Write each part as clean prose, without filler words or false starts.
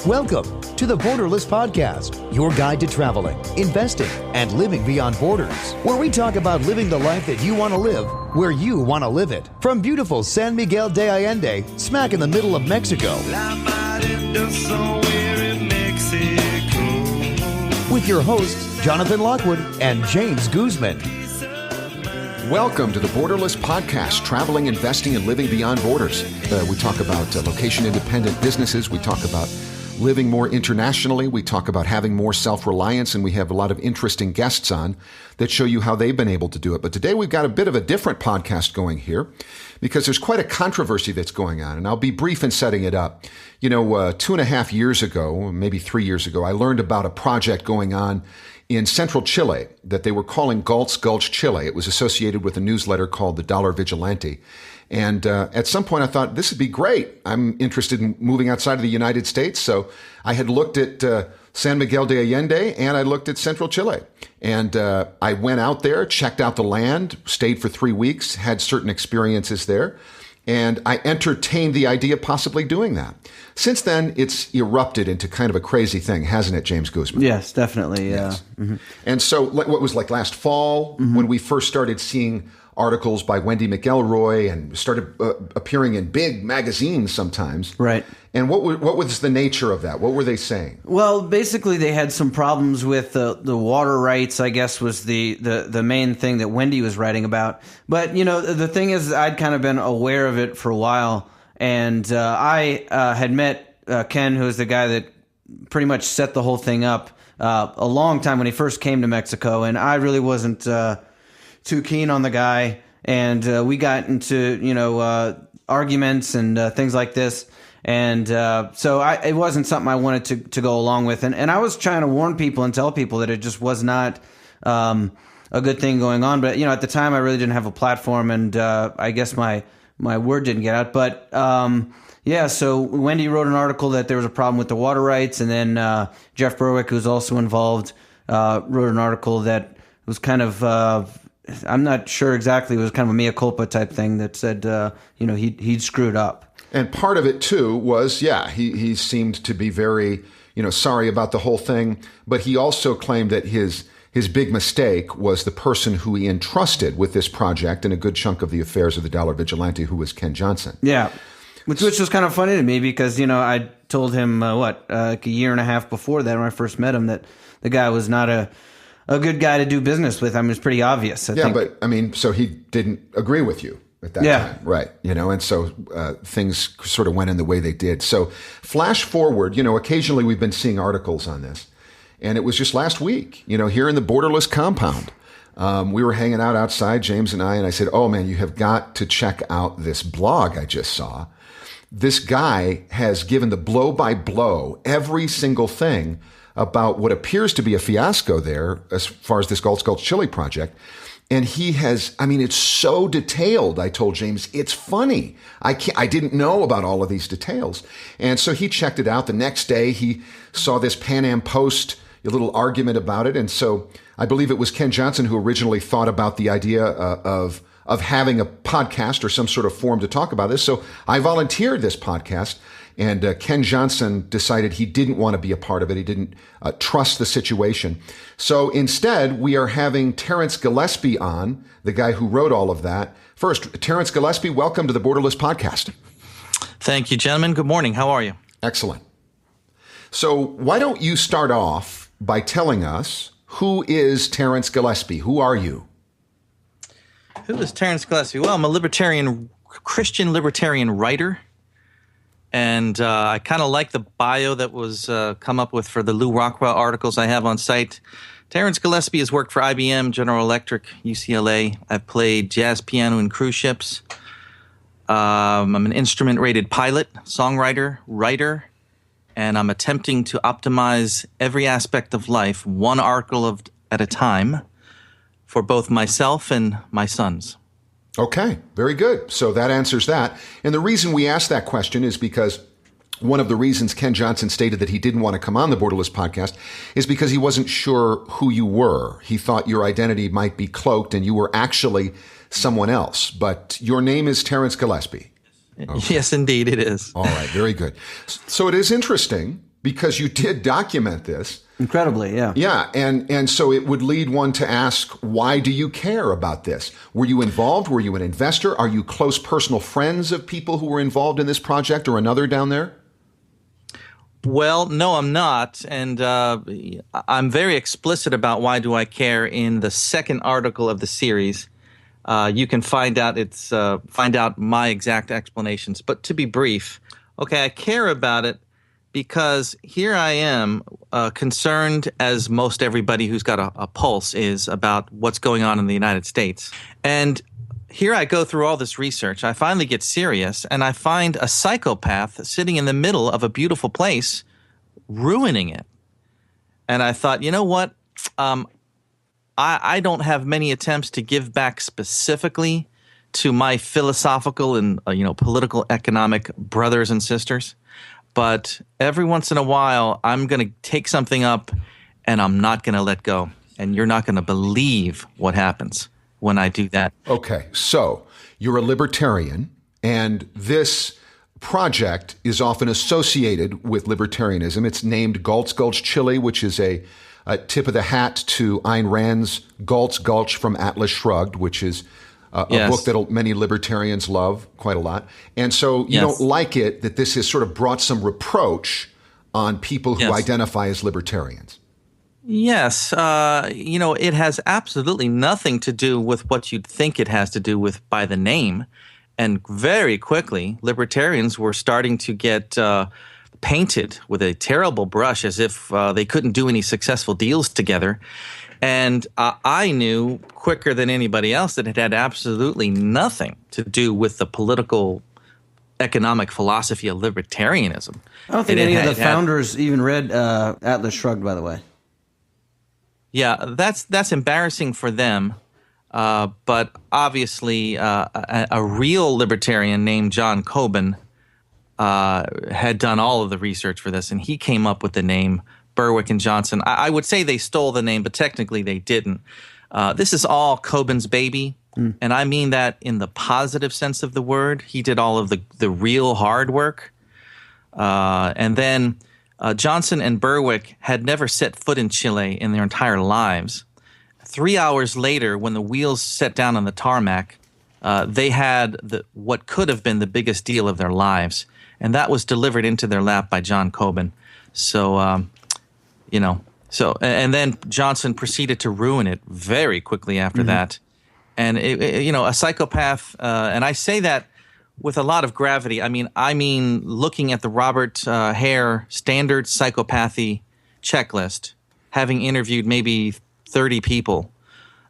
Welcome to the Borderless Podcast, your guide to traveling, investing, and living beyond borders, where we talk about living the life that you want to live, where you want to live it. From beautiful San Miguel de Allende, smack in the middle of Mexico, with your hosts, Jonathan Lockwood and James Guzman. Welcome to the Borderless Podcast, traveling, investing, and living beyond borders. We talk about location-independent businesses. We talk about living more internationally. We talk about having more self-reliance, and we have a lot of interesting guests on that show you how they've been able to do it. But today we've got a bit of a different podcast going here because there's quite a controversy that's going on, and I'll be brief in setting it up. 2.5 years ago, maybe 3 years ago, I learned about a project going on in central Chile that they were calling Gulch Chile. It was associated with a newsletter called the Dollar Vigilante. And at some point I thought, this would be great. I'm interested in moving outside of the United States. So I had looked at San Miguel de Allende and I looked at central Chile. And I went out there, checked out the land, stayed for 3 weeks, had certain experiences there. And I entertained the idea of possibly doing that. Since then, it's erupted into kind of a crazy thing, hasn't it, James Guzman? Yes, definitely. Yes. Mm-hmm. And so what was like last fall, when we first started seeing articles by Wendy McElroy and started appearing in big magazines sometimes. Right. And what was the nature of that? What were they saying? Well, basically they had some problems with the water rights, I guess, was the main thing that Wendy was writing about. But, the thing is, I'd kind of been aware of it for a while. And I had met Ken, who is the guy that pretty much set the whole thing up a long time when he first came to Mexico. And I really wasn't too keen on the guy. And we got into, arguments and things like this. And so it wasn't something I wanted to go along with. And I was trying to warn people and tell people that it just was not a good thing going on. But, at the time, I really didn't have a platform. And I guess my word didn't get out. But, so Wendy wrote an article that there was a problem with the water rights. And then Jeff Berwick, who's also involved, wrote an article that was kind of I'm not sure exactly. It was kind of a mea culpa type thing that said, he'd screwed up. And part of it, too, was, he seemed to be very, sorry about the whole thing. But he also claimed that his big mistake was the person who he entrusted with this project and a good chunk of the affairs of the Dollar Vigilante, who was Ken Johnson. Yeah, which was kind of funny to me because, I told him, like a year and a half before that when I first met him that the guy was not a good guy to do business with. I mean, it's pretty obvious. I think. But, so he didn't agree with you at that time. Right. And so things sort of went in the way they did. So flash forward, occasionally we've been seeing articles on this. And it was just last week, here in the Borderless compound. We were hanging out outside, James and I said, oh, man, you have got to check out this blog I just saw. This guy has given the blow-by-blow, every single thing about what appears to be a fiasco there as far as this Gulch Chile project. And he has, it's so detailed, I told James, it's funny. I didn't know about all of these details. And so he checked it out. The next day, he saw this Pan Am Post, a little argument about it. And so I believe it was Ken Johnson who originally thought about the idea of having a podcast or some sort of forum to talk about this. So I volunteered this podcast. And Ken Johnson decided he didn't want to be a part of it. He didn't trust the situation. So instead, we are having Terrance Gillespie on, the guy who wrote all of that. First, Terrance Gillespie, welcome to the Borderless Podcast. Thank you, gentlemen. Good morning. How are you? Excellent. So why don't you start off by telling us, who is Terrance Gillespie? Who are you? Who is Terrance Gillespie? Well, I'm a Christian libertarian writer. And I kind of like the bio that was come up with for the Lou Rockwell articles I have on site. Terrance Gillespie has worked for IBM, General Electric, UCLA. I've played jazz piano in cruise ships. I'm an instrument-rated pilot, songwriter, writer, and I'm attempting to optimize every aspect of life, one article at a time, for both myself and my sons. Okay, very good. So that answers that. And the reason we asked that question is because one of the reasons Ken Johnson stated that he didn't want to come on the Borderless podcast is because he wasn't sure who you were. He thought your identity might be cloaked and you were actually someone else. But your name is Terrance Gillespie. Okay. Yes, indeed, it is. All right, very good. So it is interesting because you did document this. Incredibly, yeah. Yeah, and so it would lead one to ask, why do you care about this? Were you involved? Were you an investor? Are you close personal friends of people who were involved in this project or another down there? Well, no, I'm not. And I'm very explicit about why do I care in the second article of the series. You can find out my exact explanations. But to be brief, okay, I care about it because here I am concerned, as most everybody who's got a pulse is, about what's going on in the United States. And here I go through all this research. I finally get serious, and I find a psychopath sitting in the middle of a beautiful place, ruining it. And I thought, you know what? I don't have many attempts to give back specifically to my philosophical and political economic brothers and sisters. But every once in a while, I'm going to take something up and I'm not going to let go. And you're not going to believe what happens when I do that. Okay, so you're a libertarian, and this project is often associated with libertarianism. It's named Gulch Chile, which is a tip of the hat to Ayn Rand's Gulch from Atlas Shrugged, which is a book that many libertarians love quite a lot. And so you don't like it that this has sort of brought some reproach on people who identify as libertarians. Yes. It has absolutely nothing to do with what you'd think it has to do with by the name. And very quickly, libertarians were starting to get painted with a terrible brush as if they couldn't do any successful deals together. And I knew quicker than anybody else that it had absolutely nothing to do with the political economic philosophy of libertarianism. I don't think any of the founders even read Atlas Shrugged, by the way. Yeah, that's embarrassing for them. But obviously, a real libertarian named John Coben had done all of the research for this, and he came up with the name Berwick and Johnson. I would say they stole the name, but technically they didn't. This is all Coben's baby, and I mean that in the positive sense of the word. He did all of the real hard work. And then Johnson and Berwick had never set foot in Chile in their entire lives. 3 hours later, when the wheels set down on the tarmac, they had what could have been the biggest deal of their lives, and that was delivered into their lap by John Coben. So, and then Johnson proceeded to ruin it very quickly after that. And, a psychopath, and I say that with a lot of gravity. I mean, looking at the Robert Hare standard psychopathy checklist, having interviewed maybe 30 people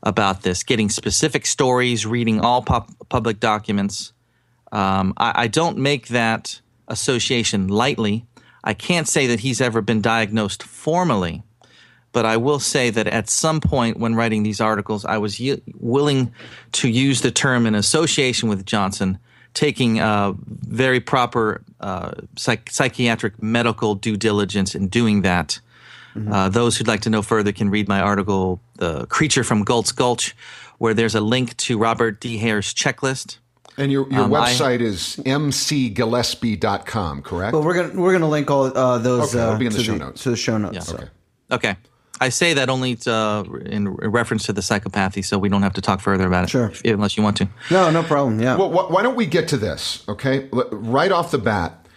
about this, getting specific stories, reading all public documents. I don't make that association lightly. I can't say that he's ever been diagnosed formally, but I will say that at some point when writing these articles, I was willing to use the term in association with Johnson, taking very proper psychiatric medical due diligence in doing that. Those who'd like to know further can read my article, The Creature from Galt's Gulch, where there's a link to Robert D. Hare's checklist. And your website is mcgillespie.com, correct? Well, we're gonna link all those it'll be in the show notes. to the show notes. Yeah. So. Okay. I say that only in reference to the psychopathy, so we don't have to talk further about it. Sure. Unless you want to. No problem. Yeah. Well, why don't we get to this? Okay, right off the bat.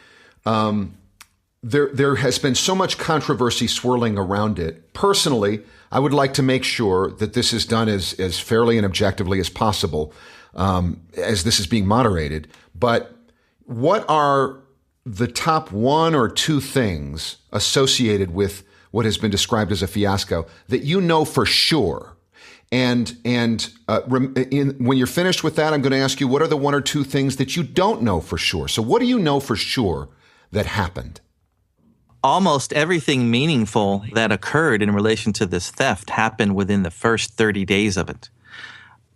There has been so much controversy swirling around it. Personally, I would like to make sure that this is done as fairly and objectively as possible, as this is being moderated. But what are the top one or two things associated with what has been described as a fiasco that you know for sure? And when you're finished with that, I'm going to ask you, what are the one or two things that you don't know for sure? So what do you know for sure that happened? Almost everything meaningful that occurred in relation to this theft happened within the first 30 days of it.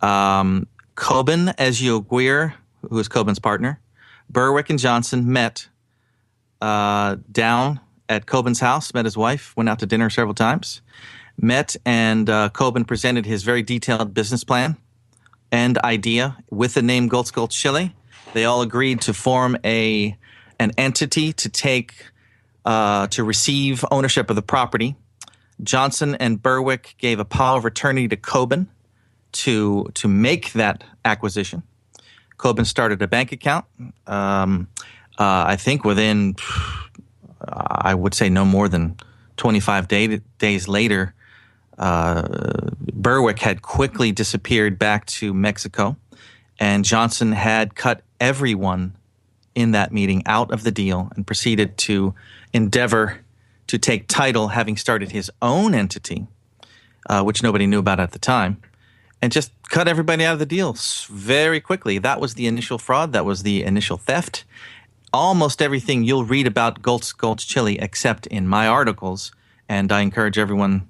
Coben, as Aguirre, who is Coben's partner, Berwick and Johnson met down at Coben's house, met his wife, went out to dinner several times, met, and Coben presented his very detailed business plan and idea with the name Gulch Chile. They all agreed to form an entity to take to receive ownership of the property. Johnson and Berwick gave a power of attorney to Coben to make that acquisition. Coben started a bank account. I think within, I would say no more than 25 days later, Berwick had quickly disappeared back to Mexico, and Johnson had cut everyone in that meeting out of the deal and proceeded to endeavor to take title, having started his own entity, which nobody knew about at the time, and just cut everybody out of the deal very quickly. That was the initial fraud. That was the initial theft. Almost everything you'll read about Gulch Chile, except in my articles, and I encourage everyone,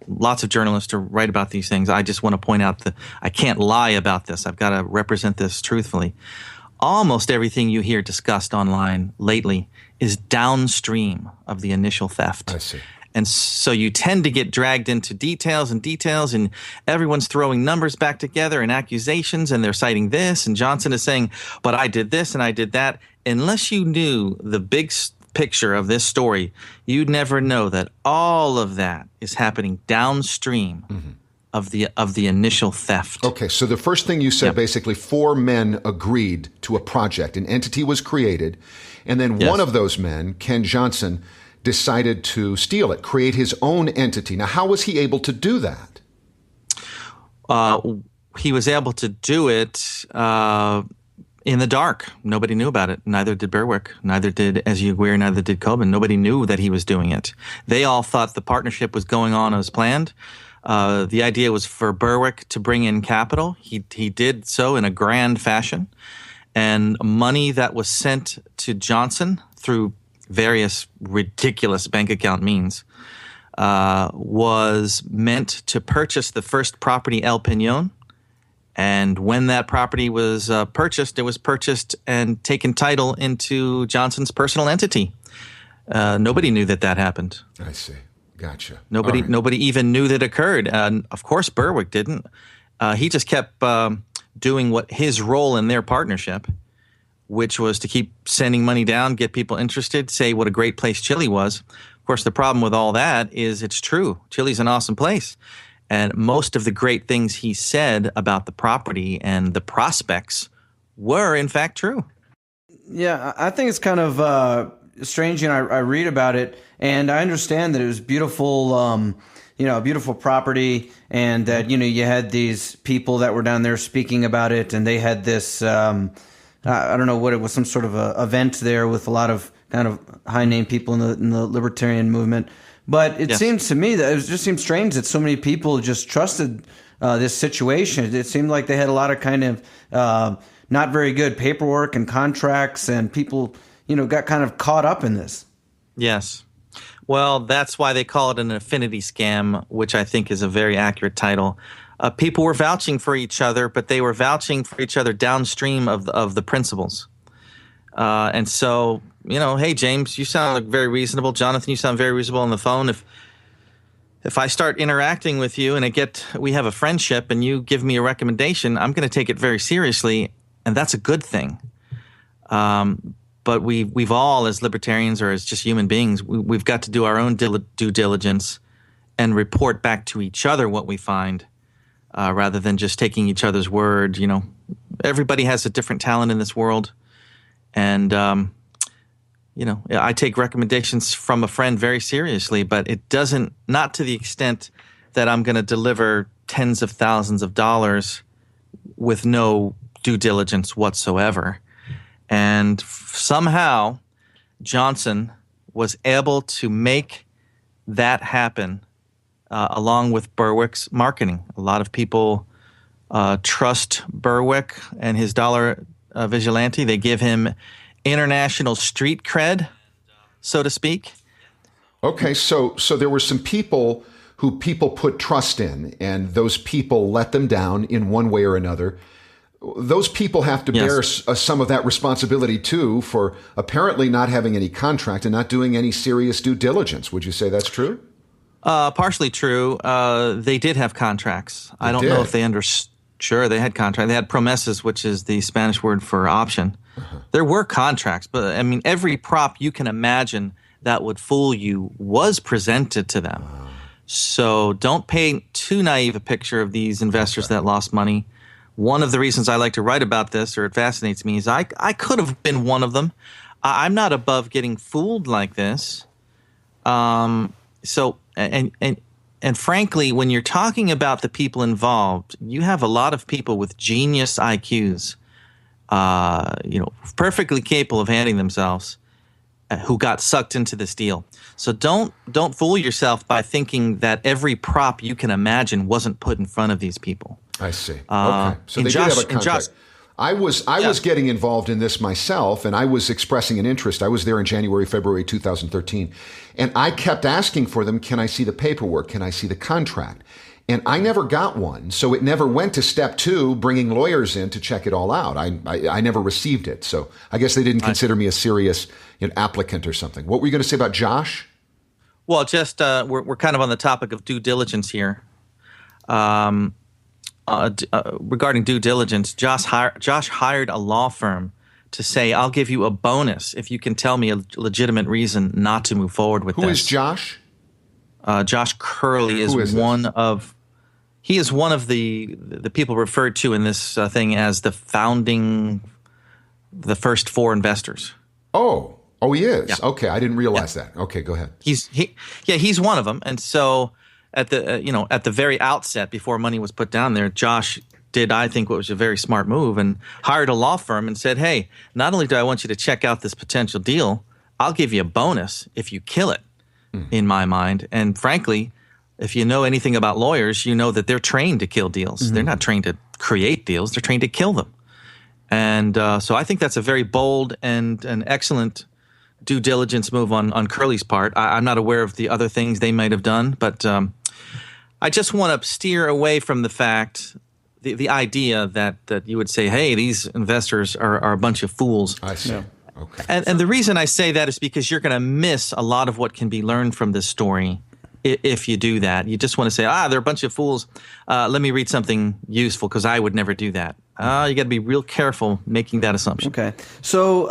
lots of journalists, to write about these things. I just want to point out that I can't lie about this. I've got to represent this truthfully. Almost everything you hear discussed online lately is downstream of the initial theft. I see. And so you tend to get dragged into details, and everyone's throwing numbers back together and accusations, and they're citing this, and Johnson is saying, but I did this and I did that. Unless you knew the big picture of this story, you'd never know that all of that is happening downstream of the initial theft. Okay, so the first thing you said, basically 4 men agreed to a project. An entity was created, and then one of those men, Ken Johnson, decided to steal it, create his own entity. Now, how was he able to do that? He was able to do it in the dark. Nobody knew about it. Neither did Berwick. Neither did Ezeuguir. Neither did Coben. Nobody knew that he was doing it. They all thought the partnership was going on as planned. The idea was for Berwick to bring in capital. He did so in a grand fashion. And money that was sent to Johnson through various ridiculous bank account means was meant to purchase the first property, El Peñon. And when that property was purchased, it was purchased and taken title into Johnson's personal entity. Nobody knew that happened. I see. Gotcha. Nobody even knew that occurred. Of course, Berwick didn't. He just kept doing what his role in their partnership, which was to keep sending money down, get people interested, say what a great place Chile was. Of course, the problem with all that is it's true. Chile's an awesome place. And most of the great things he said about the property and the prospects were, in fact, true. Yeah, I think it's kind of strange. I read about it, and I understand that it was beautiful, beautiful property, and that, you had these people that were down there speaking about it, and they had this, I don't know what it was, some sort of a event there with a lot of kind of high-name people in the libertarian movement. But it seems to me that it just seems strange that so many people just trusted this situation. It seemed like they had a lot of kind of not very good paperwork and contracts, and people, got kind of caught up in this. Yes. Well, that's why they call it an affinity scam, which I think is a very accurate title. People were vouching for each other, but they were vouching for each other downstream of the principles. And so, hey, James, you sound very reasonable. Jonathan, you sound very reasonable on the phone. If I start interacting with you and we have a friendship and you give me a recommendation, I'm going to take it very seriously, and that's a good thing. But we've all, as libertarians or as just human beings, we've got to do our own due diligence and report back to each other what we find, rather than just taking each other's word. Everybody has a different talent in this world. And, I take recommendations from a friend very seriously, but it doesn't, not to the extent that I'm going to deliver tens of thousands of dollars with no due diligence whatsoever. And somehow Johnson was able to make that happen, along with Berwick's marketing. A lot of people trust Berwick and his dollar vigilante. They give him international street cred, so to speak. Okay, so there were some people who people put trust in, and those people let them down in one way or another. Those people have to bear some of that responsibility too, for apparently not having any contract and not doing any serious due diligence. Would you say that's true? Partially true. They did have contracts. I don't know if they understood. Sure, they had contracts. They had promesas, which is the Spanish word for option. There were contracts, but I mean, every prop you can imagine that would fool you was presented to them. So don't paint too naive a picture of these investors that lost money. One of the reasons I like to write about this, or it fascinates me, is I could have been one of them. I'm not above getting fooled like this. And frankly, when you're talking about the people involved, you have a lot of people with genius IQs, perfectly capable of handling themselves, who got sucked into this deal. So don't fool yourself by thinking that every prop you can imagine wasn't put in front of these people. I see. Okay, so they did have a contract. I was getting involved in this myself, and I was expressing an interest. I was there in January, February 2013, and I kept asking for them, can I see the paperwork? Can I see the contract? And I never got one, so it never went to step 2, bringing lawyers in to check it all out. I never received it, so I guess they didn't consider me a serious applicant or something. What were you going to say about Josh? Well, just we're kind of on the topic of due diligence here. Regarding due diligence, Josh hired a law firm to say, I'll give you a bonus if you can tell me a legitimate reason not to move forward with this. Who is Josh? Josh Curley is one of the people referred to in this thing as the first 4 investors. Oh, he is. Yeah. Okay, I didn't realize that. Okay, go ahead. He's one of them, and so at the very outset, before money was put down there, Josh did, I think, what was a very smart move, and hired a law firm and said, hey, not only do I want you to check out this potential deal, I'll give you a bonus if you kill it, in my mind. And frankly, if you know anything about lawyers, you know that they're trained to kill deals. Mm-hmm. They're not trained to create deals. They're trained to kill them. And so I think that's a very bold and an excellent due diligence move on Curley's part. I'm not aware of the other things they might have done, but I just want to steer away from the fact, the idea that you would say, hey, these investors are a bunch of fools. I see. Yeah. Okay. And the reason I say that is because you're going to miss a lot of what can be learned from this story if you do that. You just want to say, they're a bunch of fools. Let me read something useful, because I would never do that. You got to be real careful making that assumption. Okay. So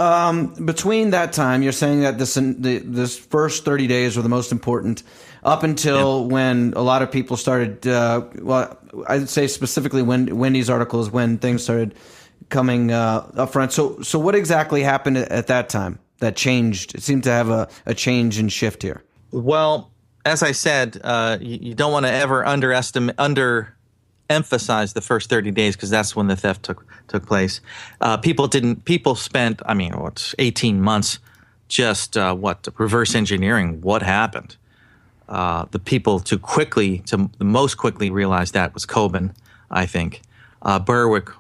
between that time, you're saying that this first 30 days were the most important, up until when a lot of people started, I'd say specifically when Wendy's article is when things started coming up front. So what exactly happened at that time that changed? It seemed to have a change and shift here. Well, as I said, you don't want to ever underemphasize the first 30 days, because that's when the theft took place. People spent 18 months just reverse engineering what happened. The people to most quickly realize that was Coben, I think. Berwick,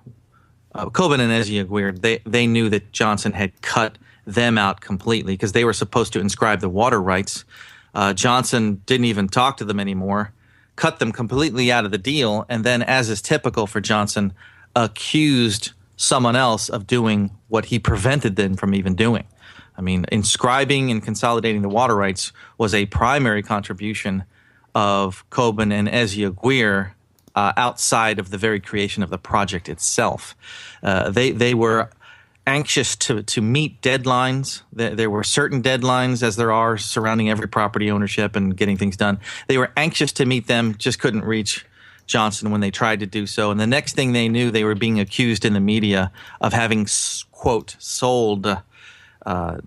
Coben and Eziaguirre, they knew that Johnson had cut them out completely, because they were supposed to inscribe the water rights. Johnson didn't even talk to them anymore, cut them completely out of the deal, and then, as is typical for Johnson, accused someone else of doing what he prevented them from even doing. I mean, inscribing and consolidating the water rights was a primary contribution of Coben and Eziaguirre outside of the very creation of the project itself. They were anxious to meet deadlines. There were certain deadlines, as there are surrounding every property ownership and getting things done. They were anxious to meet them, just couldn't reach Johnson when they tried to do so. And the next thing they knew, they were being accused in the media of having, quote, sold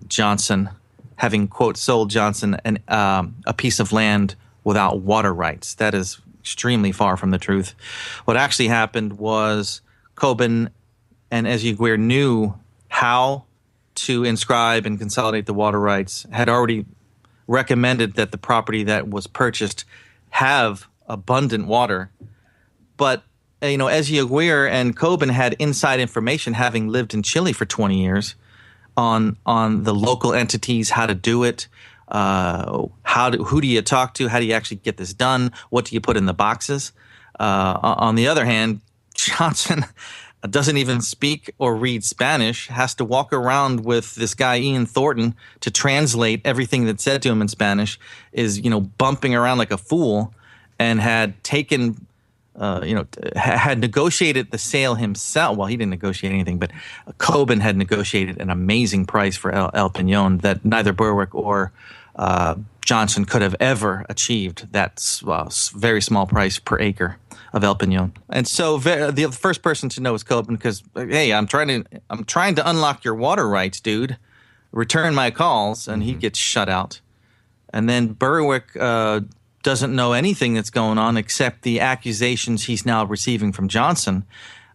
Johnson a piece of land without water rights. That is extremely far from the truth. What actually happened was Coben and Eziaguirre knew how to inscribe and consolidate the water rights, had already recommended that the property that was purchased have abundant water. But, Eziaguirre and Coben had inside information, having lived in Chile for 20 years, on the local entities, how to do it, who do you talk to, how do you actually get this done, what do you put in the boxes. On the other hand, Johnson doesn't even speak or read Spanish, has to walk around with this guy, Ian Thornton, to translate everything that's said to him in Spanish, is, bumping around like a fool, and had taken had negotiated the sale himself. Well, he didn't negotiate anything, but Coben had negotiated an amazing price for El Peñon that neither Berwick or Johnson could have ever achieved. That very small price per acre of El Peñon. And so the first person to know is Coben because, hey, I'm trying to unlock your water rights, dude. Return my calls, and he gets shut out. And then Berwick doesn't know anything that's going on except the accusations he's now receiving from Johnson.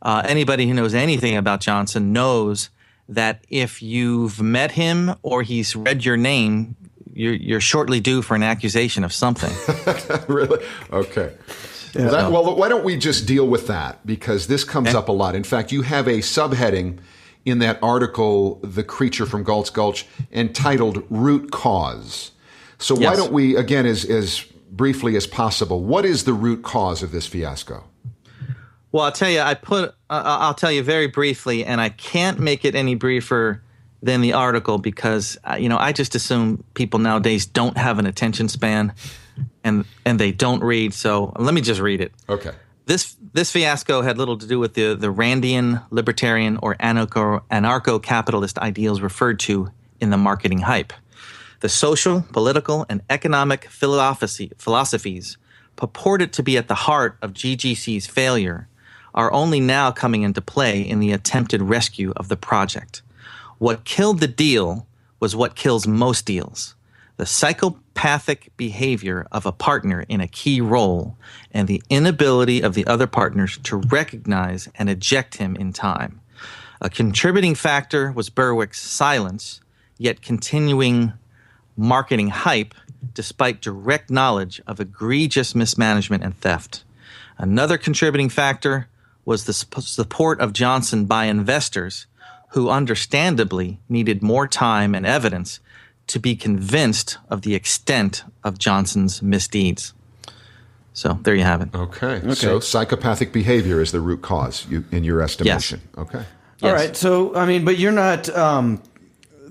Anybody who knows anything about Johnson knows that if you've met him or he's read your name, you're shortly due for an accusation of something. Really? Okay. Yeah. Well, why don't we just deal with that? Because this comes up a lot. In fact, you have a subheading in that article, The Creature from Galt's Gulch, entitled Root Cause. So why don't we, again, as briefly as possible, what is the root cause of this fiasco? Well, I'll tell you, I'll tell you very briefly, and I can't make it any briefer than the article because, I just assume people nowadays don't have an attention span and they don't read. So let me just read it. Okay. This fiasco had little to do with the Randian, libertarian, or anarcho-capitalist ideals referred to in the marketing hype. The social, political, and economic philosophies purported to be at the heart of GGC's failure are only now coming into play in the attempted rescue of the project. What killed the deal was what kills most deals: the psychopathic behavior of a partner in a key role and the inability of the other partners to recognize and eject him in time. A contributing factor was Berwick's silence, yet continuing marketing hype despite direct knowledge of egregious mismanagement and theft. Another contributing factor was the support of Johnson by investors who understandably needed more time and evidence to be convinced of the extent of Johnson's misdeeds. So there you have it. Okay. So psychopathic behavior is the root cause in your estimation. Yes. Okay. All right. So, but you're not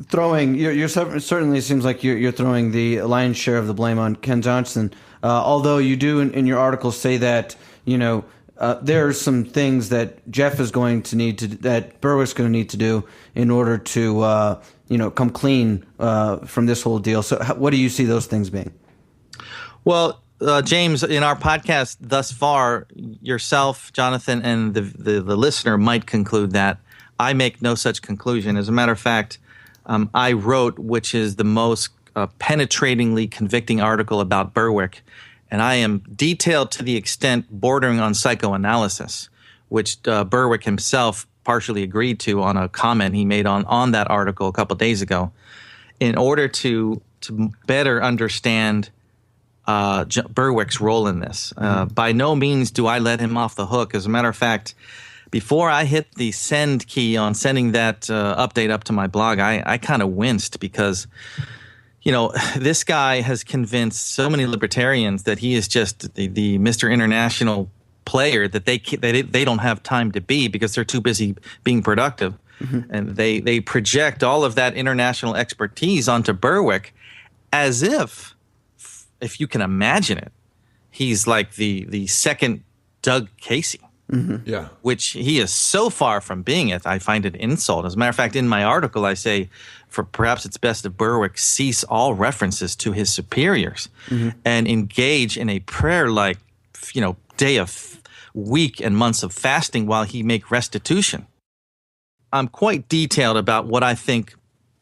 throwing, you're certainly seems like you're throwing the lion's share of the blame on Ken Johnson, although you do in your article say that, there are some things that Jeff is going to need to, that Berwick's going to need to do in order to, come clean from this whole deal. So what do you see those things being? Well, James, in our podcast thus far, yourself, Jonathan, and the listener might conclude that I make no such conclusion. As a matter of fact, I wrote, which is the most penetratingly convicting article about Berwick, and I am detailed to the extent bordering on psychoanalysis, which Berwick himself partially agreed to on a comment he made on that article a couple days ago, in order to better understand Berwick's role in this. By no means do I let him off the hook. As a matter of fact, before I hit the send key on sending that update up to my blog, I kind of winced because, this guy has convinced so many libertarians that he is just the Mr. International player that they don't have time to be because they're too busy being productive. Mm-hmm. And they project all of that international expertise onto Berwick as if you can imagine it, he's like the second Doug Casey. Mm-hmm. Yeah, which he is so far from being it. I find it insult. As a matter of fact, in my article, I say, for perhaps it's best if Berwick cease all references to his superiors and engage in a prayer-like, day of week and months of fasting while he make restitution. I'm quite detailed about what I think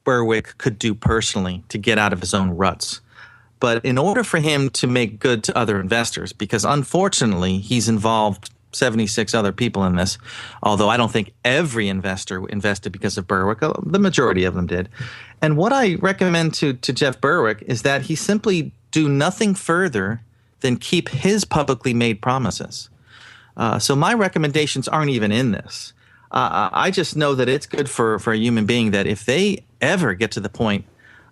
Berwick could do personally to get out of his own ruts. But in order for him to make good to other investors, because unfortunately he's involved 76 other people in this, although I don't think every investor invested because of Berwick. The majority of them did. And what I recommend to Jeff Berwick is that he simply do nothing further than keep his publicly made promises. So my recommendations aren't even in this. I just know that it's good for a human being that if they ever get to the point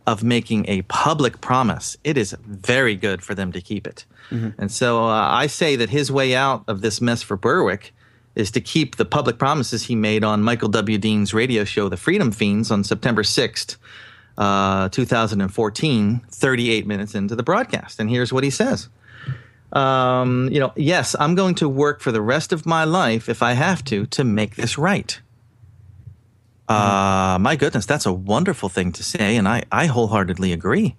of making a public promise, it is very good for them to keep it. Mm-hmm. And so I say that his way out of this mess for Berwick is to keep the public promises he made on Michael W. Dean's radio show, The Freedom Fiends, on September 6th, 2014, 38 minutes into the broadcast. And here's what he says. Yes, I'm going to work for the rest of my life if I have to make this right. My goodness, that's a wonderful thing to say, and I wholeheartedly agree.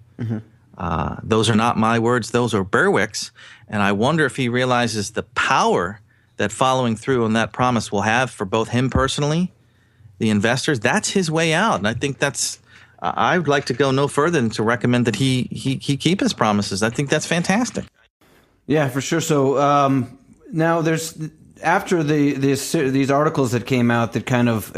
Those are not my words, those are Berwick's, and I wonder if he realizes the power that following through on that promise will have for both him personally, the investors. That's his way out, and I think I would like to go no further than to recommend that he keep his promises. I think that's fantastic. Yeah, for sure. So now there's after these articles that came out that kind of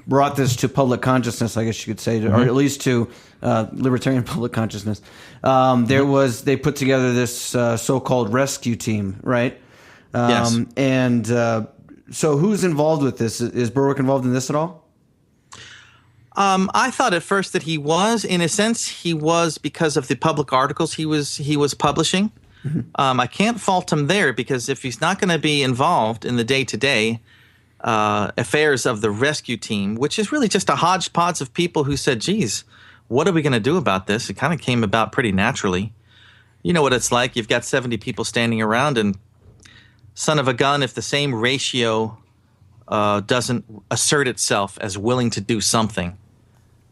brought this to public consciousness, I guess you could say, or at least to libertarian public consciousness. They put together this so-called rescue team, right? Yes. And so who's involved with this? Is Berwick involved in this at all? I thought at first that he was, in a sense, because of the public articles he was publishing. I can't fault him there, because if he's not going to be involved in the day-to-day affairs of the rescue team, which is really just a hodgepodge of people who said, geez, what are we going to do about this? It kind of came about pretty naturally. You know what it's like. You've got 70 people standing around, and son of a gun, if the same ratio doesn't assert itself as willing to do something,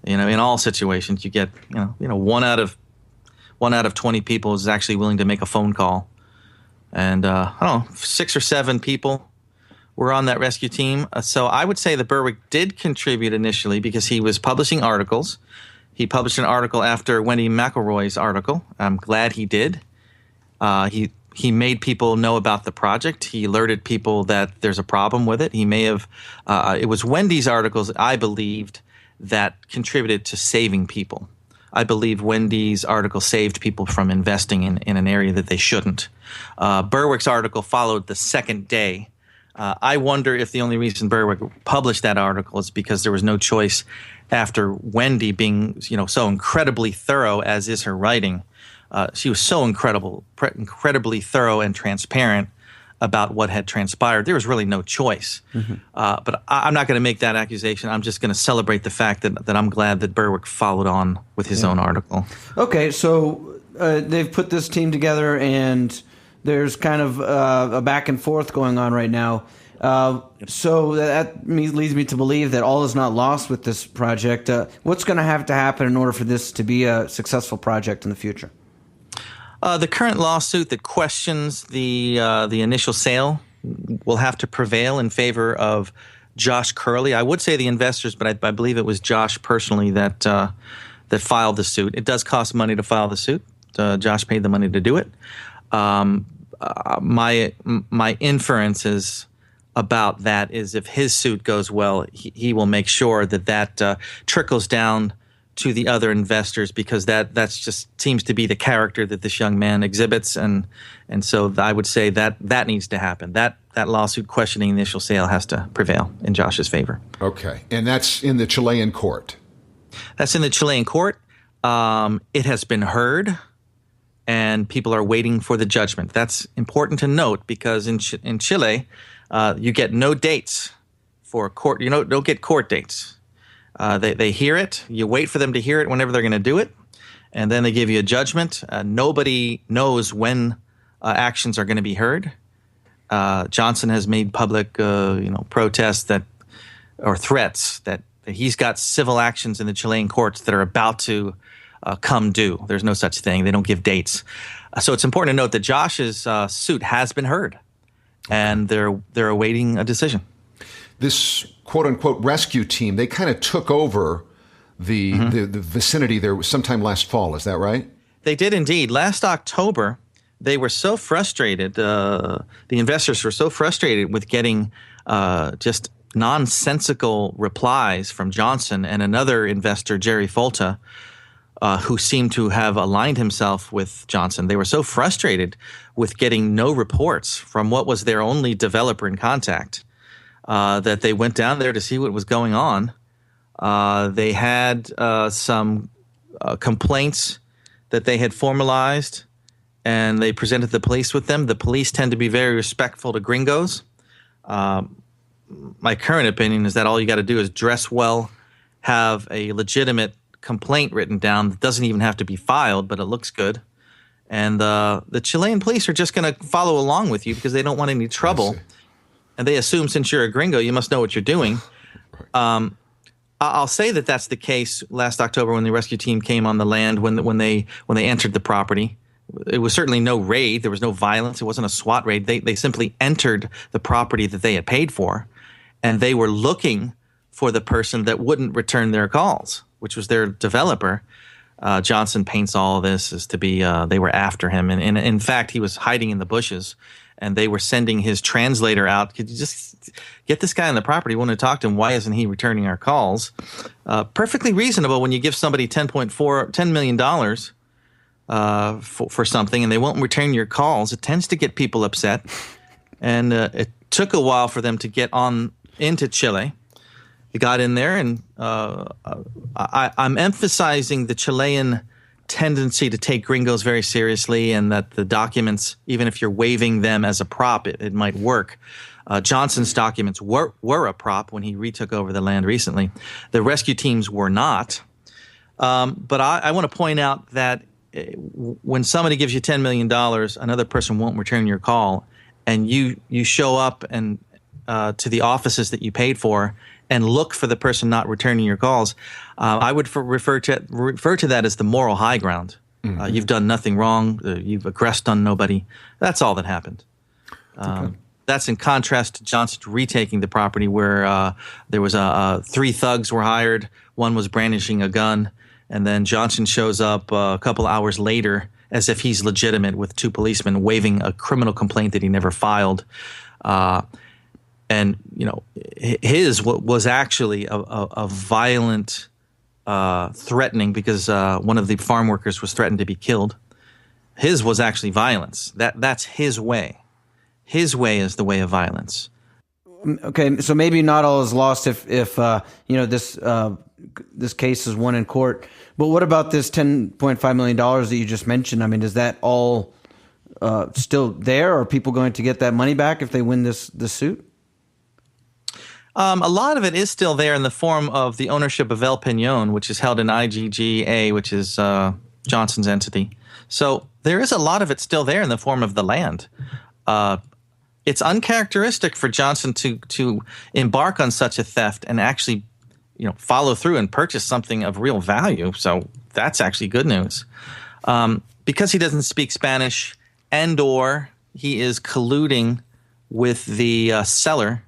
in all situations, you get, one out of 20 people is actually willing to make a phone call. And, 6 or 7 people were on that rescue team. So I would say that Berwick did contribute initially because he was publishing articles. He published an article after Wendy McElroy's article. I'm glad he did. He made people know about the project. He alerted people that there's a problem with it. He may have it was Wendy's articles, I believed, that contributed to saving people. I believe Wendy's article saved people from investing in an area that they shouldn't. Berwick's article followed the second day. I wonder if the only reason Berwick published that article is because there was no choice after Wendy being, so incredibly thorough as is her writing. She was so incredibly thorough and transparent about what had transpired. There was really no choice. But I'm not going to make that accusation. I'm just going to celebrate the fact that I'm glad that Berwick followed on with his own article. Okay, so they've put this team together, and there's kind of a back and forth going on right now. So that leads me to believe that all is not lost with this project. What's going to have to happen in order for this to be a successful project in the future? The current lawsuit that questions the initial sale will have to prevail in favor of Josh Curley. I would say the investors, but I believe it was Josh personally that filed the suit. It does cost money to file the suit. Josh paid the money to do it. My inference is about that is if his suit goes well, he will make sure that trickles down to the other investors, because that's just seems to be the character that this young man exhibits, and so I would say that needs to happen. That lawsuit questioning the initial sale has to prevail in Josh's favor. Okay, and that's in the Chilean court. That's in the Chilean court. It has been heard, and people are waiting for the judgment. That's important to note, because in Chile, you get no dates for court. You don't get court dates. They hear it. You wait for them to hear it whenever they're going to do it, and then they give you a judgment. Nobody knows when actions are going to be heard. Johnson has made public, protests or threats that he's got civil actions in the Chilean courts that are about to come due. There's no such thing. They don't give dates. So it's important to note that Josh's suit has been heard, and they're awaiting a decision. This quote-unquote rescue team, they kind of took over the vicinity there sometime last fall. Is that right? They did indeed. Last October, they were so frustrated. The investors were so frustrated with getting just nonsensical replies from Johnson and another investor, Jerry Folta, who seemed to have aligned himself with Johnson. They were so frustrated with getting no reports from what was their only developer in contact that they went down there to see what was going on. They had some complaints that they had formalized, and they presented the police with them. The police tend to be very respectful to gringos. My current opinion is that all you got to do is dress well, have a legitimate complaint written down that doesn't even have to be filed, but it looks good, And the Chilean police are just going to follow along with you because they don't want any trouble. And they assume since you're a gringo, you must know what you're doing. I'll say that that's the case last October when the rescue team came on the land, when they entered the property. It was certainly no raid. There was no violence. It wasn't a SWAT raid. They simply entered the property that they had paid for, and they were looking for the person that wouldn't return their calls, which was their developer. Johnson paints all of this as to be they were after him. And in fact, he was hiding in the bushes, and they were sending his translator out. Could you just get this guy on the property? We want to talk to him. Why isn't he returning our calls? Perfectly reasonable when you give somebody $10 million for something and they won't return your calls. It tends to get people upset. And it took a while for them to get on into Chile. They got in there, and I'm emphasizing the Chilean tendency to take gringos very seriously, and that the documents, even if you're waiving them as a prop, it might work. Johnson's documents were a prop when he retook over the land recently. The rescue teams were not. But I want to point out that when somebody gives you $10 million, another person won't return your call, and you show up and to the offices that you paid for and look for the person not returning your calls, I would refer to that as the moral high ground. Mm-hmm. You've done nothing wrong. You've aggressed on nobody. That's all that happened. Okay. That's in contrast to Johnson retaking the property, where there was three thugs were hired. One was brandishing a gun, and then Johnson shows up a couple hours later as if he's legitimate with two policemen waiving a criminal complaint that he never filed. And, you know, his was actually a violent threatening, because one of the farm workers was threatened to be killed. His was actually violence. That's his way. His way is the way of violence. Okay, so maybe not all is lost if you know, this case is won in court. But what about this $10.5 million that you just mentioned? I mean, is that all still there? Are people going to get that money back if they win this suit? A lot of it is still there in the form of the ownership of El Peñón, which is held in IGGA, which is Johnson's entity. So there is a lot of it still there in the form of the land. It's uncharacteristic for Johnson to embark on such a theft and actually, you know, follow through and purchase something of real value. So that's actually good news. Because he doesn't speak Spanish, and/or he is colluding with the seller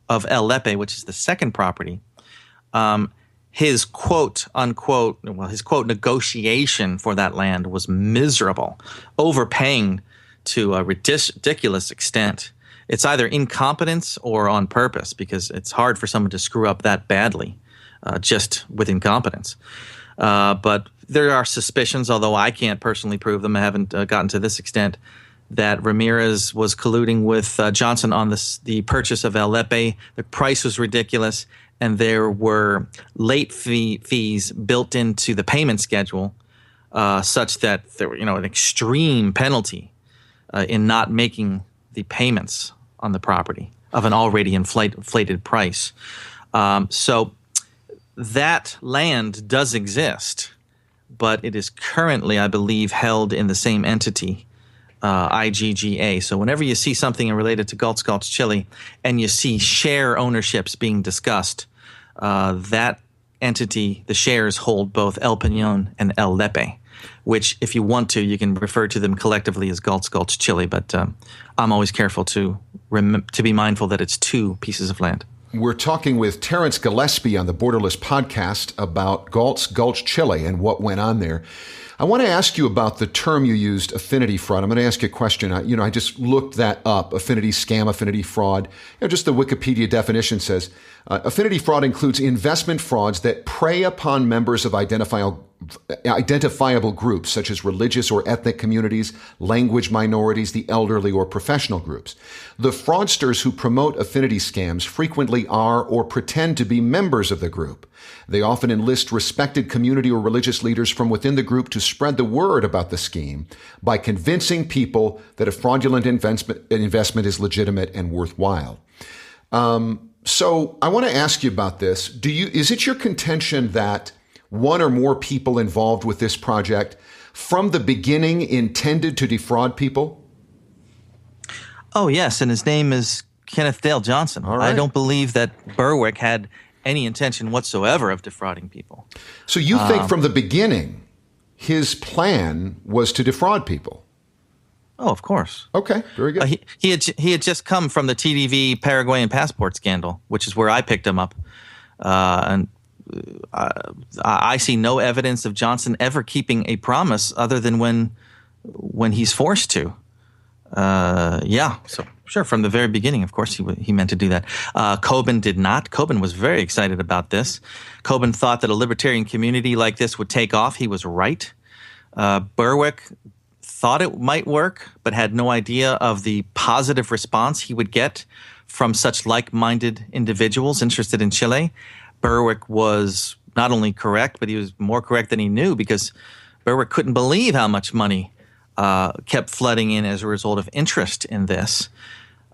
of El Lepe, which is the second property, his quote unquote, his quote negotiation for that land was miserable, overpaying to a ridiculous extent. It's either incompetence or on purpose, because it's hard for someone to screw up that badly just with incompetence. But there are suspicions, although I can't personally prove them, I haven't gotten to this extent, that Ramirez was colluding with Johnson on the purchase of El Lepe. The price was ridiculous, and there were late fees built into the payment schedule, such that there were, an extreme penalty in not making the payments on the property of an already inflated price. So that land does exist, but it is currently, I believe, held in the same entity, IGGA. So whenever you see something related to Gulch Chile and you see share ownerships being discussed, that entity, the shares hold both El Peñón and El Lepe, which, if you want to, you can refer to them collectively as Gulch Chile. But I'm always careful to be mindful that it's two pieces of land. We're talking with Terrance Gillespie on the Borderless podcast about Gulch Chile and what went on there. I want to ask you about the term you used, affinity fraud. I'm going to ask you a question. I just looked that up, affinity scam, affinity fraud. Just the Wikipedia definition says, affinity fraud includes investment frauds that prey upon members of identifiable groups, such as religious or ethnic communities, language minorities, the elderly, or professional groups. The fraudsters who promote affinity scams frequently are or pretend to be members of the group. They often enlist respected community or religious leaders from within the group to spread the word about the scheme by convincing people that a fraudulent investment is legitimate and worthwhile. So I want to ask you about this. Is it your contention that one or more people involved with this project from the beginning intended to defraud people? Oh, yes, and his name is Kenneth Dale Johnson. All right. I don't believe that Berwick had any intention whatsoever of defrauding people. So you think from the beginning his plan was to defraud people? Oh, of course. Okay, very good. He had just come from the TDV Paraguayan passport scandal, which is where I picked him up. And I see no evidence of Johnson ever keeping a promise other than when he's forced to. So sure, from the very beginning, of course, he meant to do that. Coben did not. Coben was very excited about this. Coben thought that a libertarian community like this would take off. He was right. Berwick thought it might work, but had no idea of the positive response he would get from such like-minded individuals interested in Chile. Berwick was not only correct, but he was more correct than he knew, because Berwick couldn't believe how much money kept flooding in as a result of interest in this.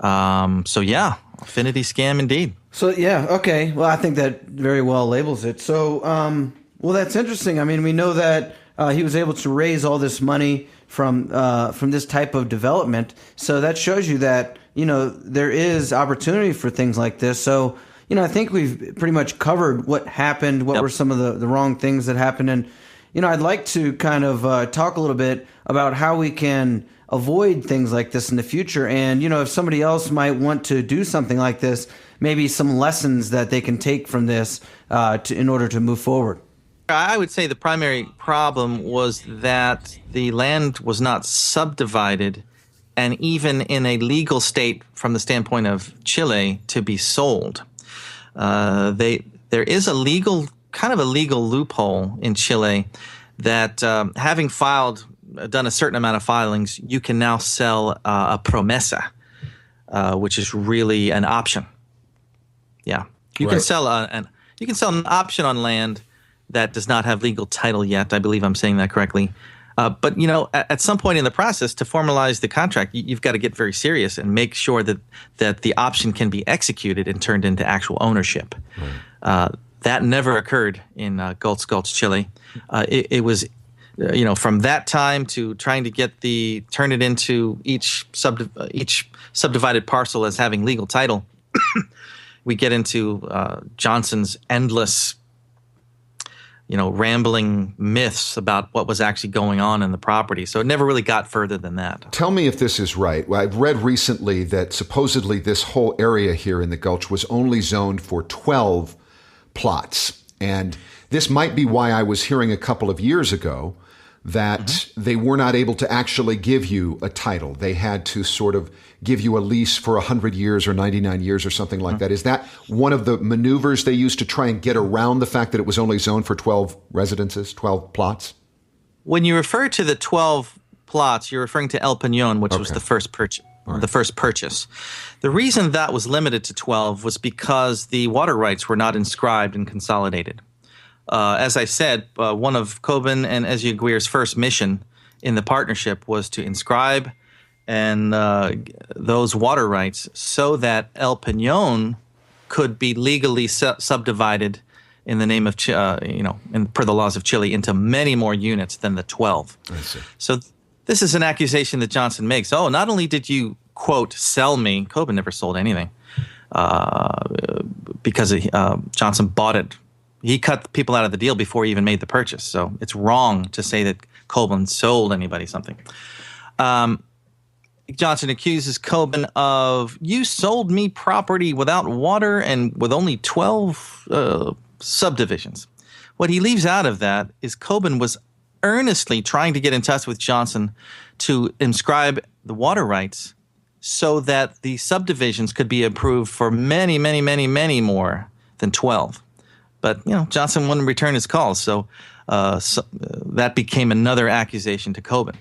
Affinity scam indeed. So, yeah, okay. Well, I think that very well labels it. So, that's interesting. I mean, we know that he was able to raise all this money from this type of development. So that shows you that, there is opportunity for things like this. So, I think we've pretty much covered what happened, what were some of the wrong things that happened. And, I'd like to kind of talk a little bit about how we can avoid things like this in the future. And, if somebody else might want to do something like this, maybe some lessons that they can take from this in order to move forward. I would say the primary problem was that the land was not subdivided, and even in a legal state from the standpoint of Chile, to be sold. There is a legal loophole in Chile that having done a certain amount of filings, you can now sell a promesa, which is really an option. Yeah, you can sell an option on land that does not have legal title yet. I believe I'm saying that correctly. But at some point in the process, to formalize the contract, you've got to get very serious and make sure that the option can be executed and turned into actual ownership. Right. That never occurred in Gulch, Chile. It was, from that time to trying to turn it into each subdivided parcel as having legal title. We get into Johnson's endless, rambling myths about what was actually going on in the property. So it never really got further than that. Tell me if this is right. Well, I've read recently that supposedly this whole area here in the Gulch was only zoned for 12 plots. And this might be why I was hearing a couple of years ago that they were not able to actually give you a title. They had to sort of give you a lease for 100 years or 99 years or something like that. Is that one of the maneuvers they used to try and get around the fact that it was only zoned for 12 residences, 12 plots? When you refer to the 12 plots, you're referring to El Peñón, which was the first purchase. Right. The first purchase. The reason that was limited to 12 was because the water rights were not inscribed and consolidated. As I said, one of Coben and Ezeaguirre's first mission in the partnership was to inscribe and those water rights so that El Peñón could be legally subdivided in the name of, and per the laws of Chile, into many more units than the 12. I see. So this is an accusation that Johnson makes. Oh, not only did you, quote, sell me, Coben never sold anything because Johnson bought it. He cut people out of the deal before he even made the purchase. So it's wrong to say that Coben sold anybody something. Johnson accuses Coben of, you sold me property without water and with only 12 subdivisions. What he leaves out of that is Coben was earnestly trying to get in touch with Johnson to inscribe the water rights so that the subdivisions could be approved for many, many, many, many more than 12. But, Johnson wouldn't return his calls, so that became another accusation to Coben.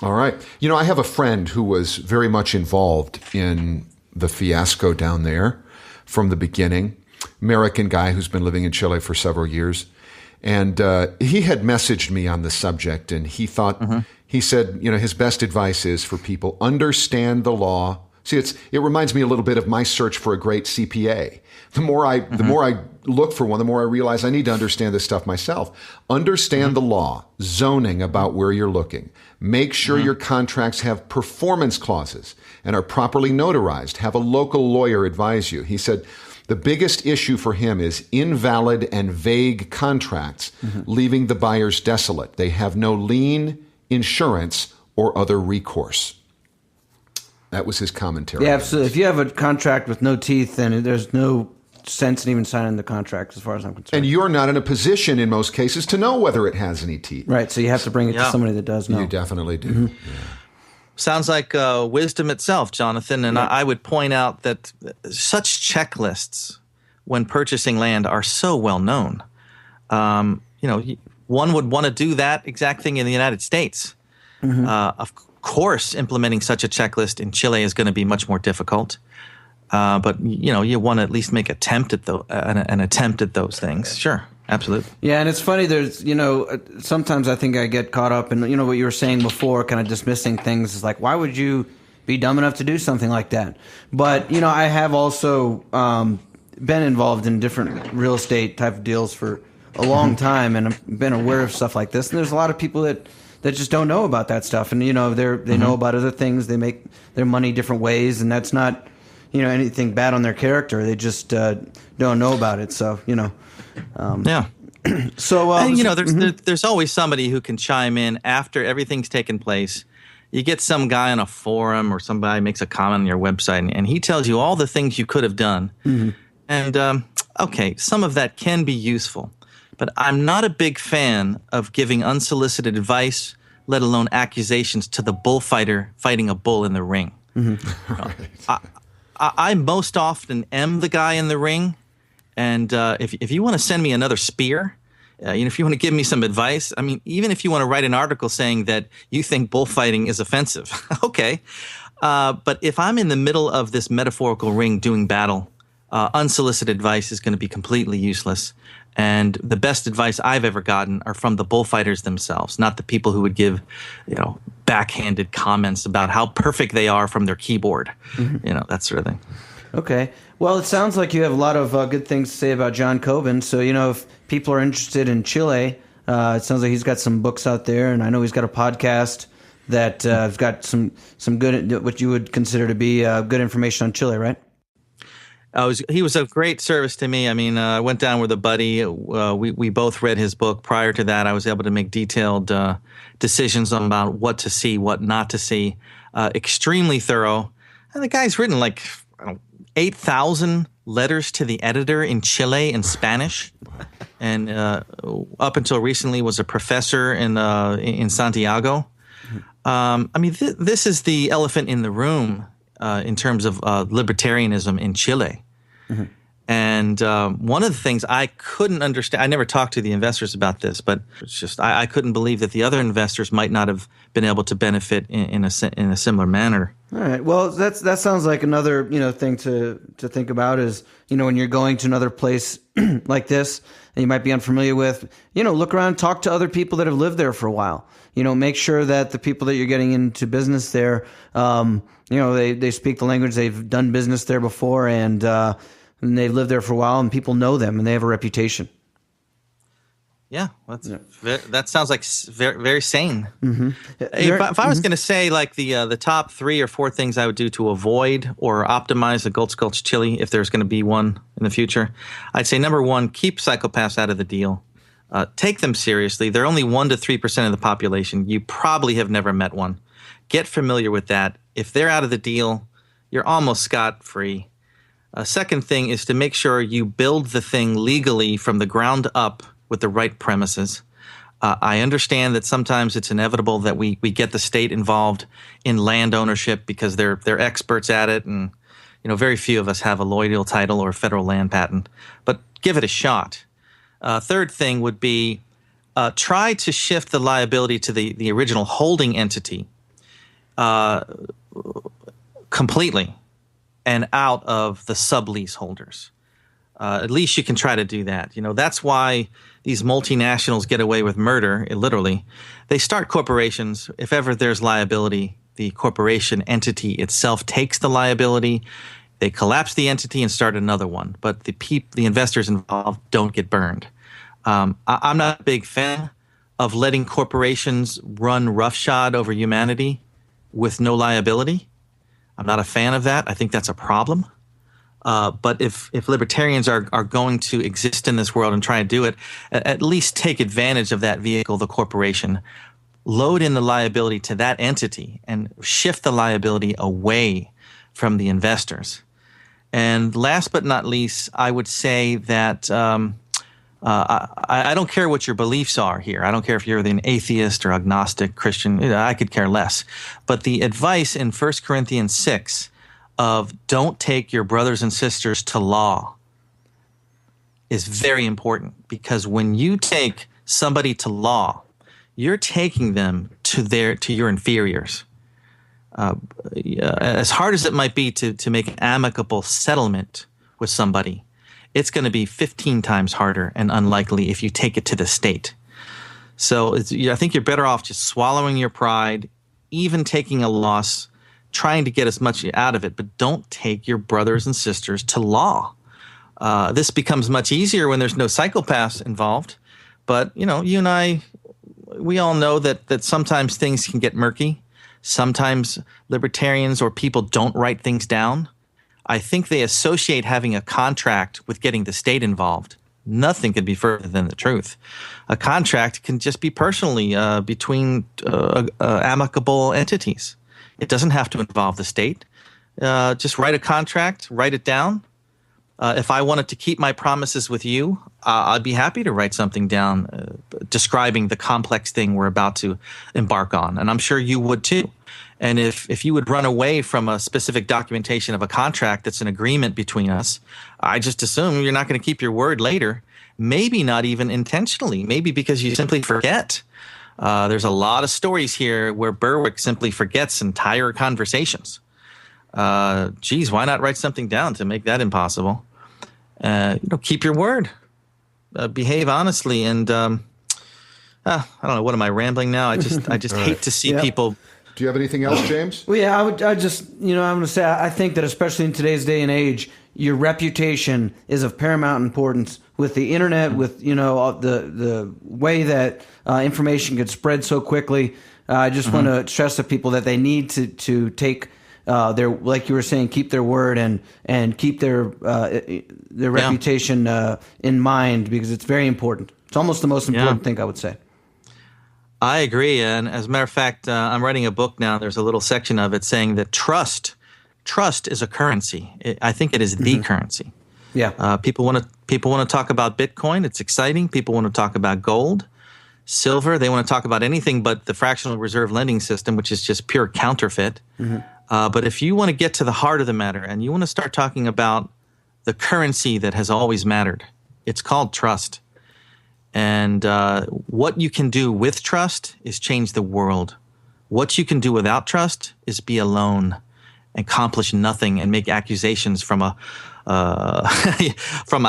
All right. I have a friend who was very much involved in the fiasco down there from the beginning, American guy who's been living in Chile for several years. And he had messaged me on the subject, and he thought, he said, his best advice is for people, understand the law, See, it reminds me a little bit of my search for a great CPA. The more I look for one, the more I realize I need to understand this stuff myself. Understand the law, zoning about where you're looking. Make sure your contracts have performance clauses and are properly notarized. Have a local lawyer advise you. He said the biggest issue for him is invalid and vague contracts, leaving the buyers desolate. They have no lien, insurance, or other recourse. That was his commentary. Yeah, absolutely. If you have a contract with no teeth, then there's no sense in even signing the contract, as far as I'm concerned. And you're not in a position, in most cases, to know whether it has any teeth. Right, so you have to bring it to somebody that does know. You definitely do. Yeah. Sounds like wisdom itself, Jonathan. And I would point out that such checklists when purchasing land are so well known. One would want to do that exact thing in the United States. Of course, implementing such a checklist in Chile is going to be much more difficult. But you want to at least make an attempt at those things. Sure, absolutely. Yeah, and it's funny. There's sometimes I think I get caught up in what you were saying before, kind of dismissing things. Is like, why would you be dumb enough to do something like that? But I have also been involved in different real estate type of deals for a long time, and I've been aware of stuff like this. And there's a lot of people that just don't know about that stuff, and they know about other things. They make their money different ways, and that's not anything bad on their character. They just don't know about it. So yeah. So there's always somebody who can chime in after everything's taken place. You get some guy on a forum or somebody makes a comment on your website, and he tells you all the things you could have done. And okay, some of that can be useful. But I'm not a big fan of giving unsolicited advice, let alone accusations, to the bullfighter fighting a bull in the ring. I most often am the guy in the ring, and if you want to send me another spear, if you want to give me some advice, I mean, even if you want to write an article saying that you think bullfighting is offensive, okay. But if I'm in the middle of this metaphorical ring doing battle, unsolicited advice is going to be completely useless. And the best advice I've ever gotten are from the bullfighters themselves, not the people who would give, backhanded comments about how perfect they are from their keyboard, that sort of thing. Okay. Well, it sounds like you have a lot of good things to say about John Coben. So, if people are interested in Chile, it sounds like he's got some books out there, and I know he's got a podcast that has got some good, what you would consider to be good information on Chile, right? He was a great service to me. I mean, I went down with a buddy. We both read his book. Prior to that, I was able to make detailed decisions about what to see, what not to see. Extremely thorough. And the guy's written 8,000 letters to the editor in Chile in Spanish. And up until recently was a professor in Santiago. This is the elephant in the room in terms of libertarianism in Chile. And one of the things I couldn't understand, I never talked to the investors about this, but it's just I couldn't believe that the other investors might not have been able to benefit in a similar manner. All right. Well, that sounds like another thing to think about is when you're going to another place like this that you might be unfamiliar with, look around, talk to other people that have lived there for a while. Make sure that the people that you're getting into business there, they speak the language, they've done business there before, and they've lived there for a while, and people know them, and they have a reputation. Yeah, that sounds like very, very sane. If I was going to say the top 3 or 4 things I would do to avoid or optimize the Gulch Chile, if there's going to be one in the future, I'd say number 1, keep psychopaths out of the deal. Take them seriously. They're only 1 to 3% of the population. You probably have never met one. Get familiar with that. If they're out of the deal, you're almost scot-free. Second thing is to make sure you build the thing legally from the ground up with the right premises. I understand that sometimes it's inevitable that we get the state involved in land ownership because they're experts at it, and very few of us have a loyal title or a federal land patent. But give it a shot. Third thing would be try to shift the liability to the original holding entity completely and out of the sublease holders. At least you can try to do that. That's why these multinationals get away with murder, literally. They start corporations. If ever there's liability, the corporation entity itself takes the liability. They collapse the entity and start another one, but the investors involved don't get burned. I'm not a big fan of letting corporations run roughshod over humanity with no liability. I'm not a fan of that. I think that's a problem. But if libertarians are going to exist in this world and try to do it, at least take advantage of that vehicle, the corporation, load in the liability to that entity and shift the liability away from the investors. And last but not least, I would say that I don't care what your beliefs are here. I don't care if you're an atheist or agnostic, Christian. I could care less. But the advice in 1 Corinthians 6 of don't take your brothers and sisters to law is very important, because when you take somebody to law, you're taking them to your inferiors. As hard as it might be to make an amicable settlement with somebody, it's going to be 15 times harder and unlikely if you take it to the state. So I think you're better off just swallowing your pride, even taking a loss, trying to get as much out of it, but don't take your brothers and sisters to law. This becomes much easier when there's no psychopaths involved. But, you and I, we all know that sometimes things can get murky. Sometimes libertarians or people don't write things down. I think they associate having a contract with getting the state involved. Nothing could be further than the truth. A contract can just be personally between amicable entities. It doesn't have to involve the state. Just write a contract, write it down. If I wanted to keep my promises with you, I'd be happy to write something down describing the complex thing we're about to embark on. And I'm sure you would too. And if you would run away from a specific documentation of a contract that's an agreement between us, I just assume you're not going to keep your word later. Maybe not even intentionally. Maybe because you simply forget. There's a lot of stories here where Berwick simply forgets entire conversations. Geez, why not write something down to make that impossible? Keep your word. Behave honestly. And I don't know. What am I rambling now? I just hate to see people. Do you have anything else, James? Well, yeah, I'm going to say, I think that especially in today's day and age, your reputation is of paramount importance with the internet, with, the way that information gets spread so quickly. I just want to stress to people that they need to take their, like you were saying, keep their word and keep their reputation in mind, because it's very important. It's almost the most important thing, I would say. I agree. And as a matter of fact, I'm writing a book now. There's a little section of it saying that trust is a currency. I think it is the currency. Yeah. People want to talk about Bitcoin. It's exciting. People want to talk about gold, silver. They want to talk about anything but the fractional reserve lending system, which is just pure counterfeit. But if you want to get to the heart of the matter and you want to start talking about the currency that has always mattered, it's called trust. And what you can do with trust is change the world. What you can do without trust is be alone, accomplish nothing, and make accusations from a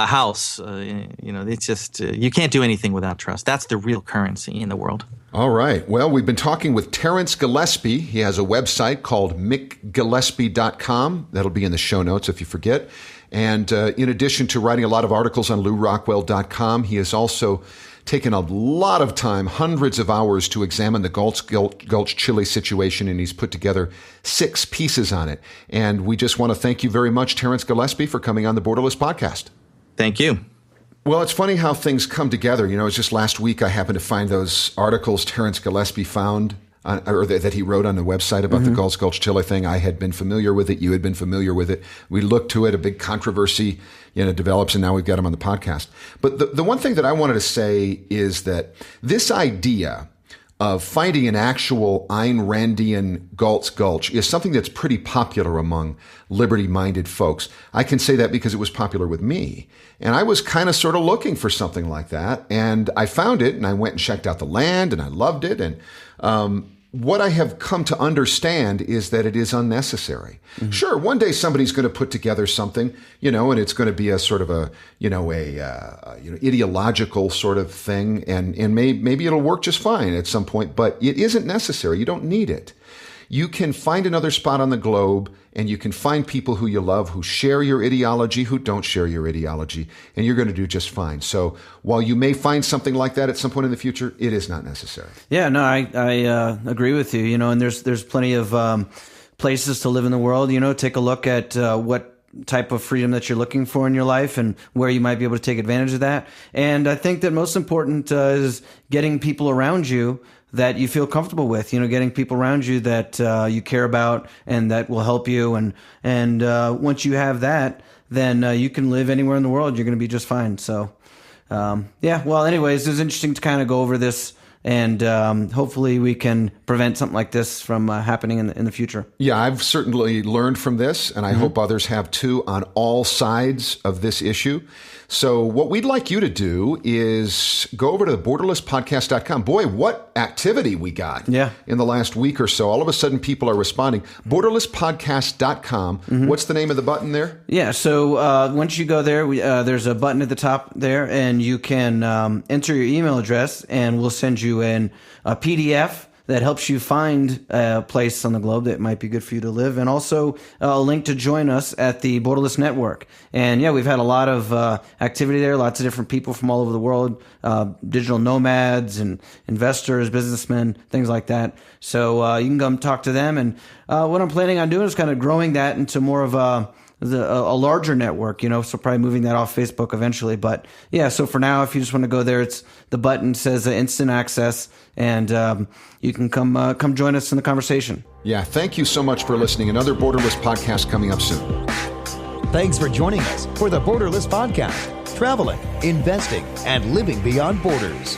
house. It's just you can't do anything without trust. That's the real currency in the world. All right. Well, we've been talking with Terrance Gillespie. He has a website called mickgillespie.com. That'll be in the show notes if you forget. And in addition to writing a lot of articles on LewRockwell.com, he has also taken a lot of time, hundreds of hours, to examine the Gulch Chile situation, and he's put together 6 pieces on it. And we just want to thank you very much, Terrance Gillespie, for coming on the Borderless podcast. Thank you. Well, it's funny how things come together. It's just last week I happened to find those articles Terrance Gillespie found, or that he wrote on the website about the Gulch Chile thing. I had been familiar with it. You had been familiar with it. We looked to it. A big controversy develops, and now we've got him on the podcast. But the one thing that I wanted to say is that this idea of finding an actual Ayn Randian Galt's Gulch is something that's pretty popular among liberty-minded folks. I can say that because it was popular with me. And I was kind of sort of looking for something like that. And I found it, and I went and checked out the land, and I loved it. And what I have come to understand is that it is unnecessary. Sure, one day somebody's going to put together something, and it's going to be a sort of a ideological sort of thing, and maybe it'll work just fine at some point, but it isn't necessary. You don't need it. you can find another spot on the globe, and you can find people who you love, who share your ideology, who don't share your ideology, and you're going to do just fine. So while you may find something like that at some point in the future, it is not necessary. Yeah, no, I agree with you. And there's plenty of places to live in the world. Take a look at what type of freedom that you're looking for in your life and where you might be able to take advantage of that. And I think that most important is getting people around you that you feel comfortable with, getting people around you that you care about and that will help you. And once you have that, then you can live anywhere in the world. You're going to be just fine. So, well, anyways, it was interesting to kind of go over this. And hopefully we can prevent something like this from happening in the future. Yeah, I've certainly learned from this, and I hope others have too, on all sides of this issue. So what we'd like you to do is go over to the borderlesspodcast.com. Boy, what activity we got in the last week or so. All of a sudden, people are responding. Borderlesspodcast.com. What's the name of the button there? Yeah, so once you go there, there's a button at the top there, and you can enter your email address, and we'll send you a PDF that helps you find a place on the globe that might be good for you to live, and also a link to join us at the Borderless Network. And we've had a lot of activity there, lots of different people from all over the world, digital nomads and investors, businessmen, things like that. So you can come talk to them. And what I'm planning on doing is kind of growing that into more of a larger network, so probably moving that off Facebook eventually. But so for now, if you just want to go there, it's the button says instant access, and you can come join us in the conversation. Yeah, thank you so much for listening. Another Borderless podcast coming up soon. Thanks for joining us for the Borderless podcast, traveling, investing, and living beyond borders.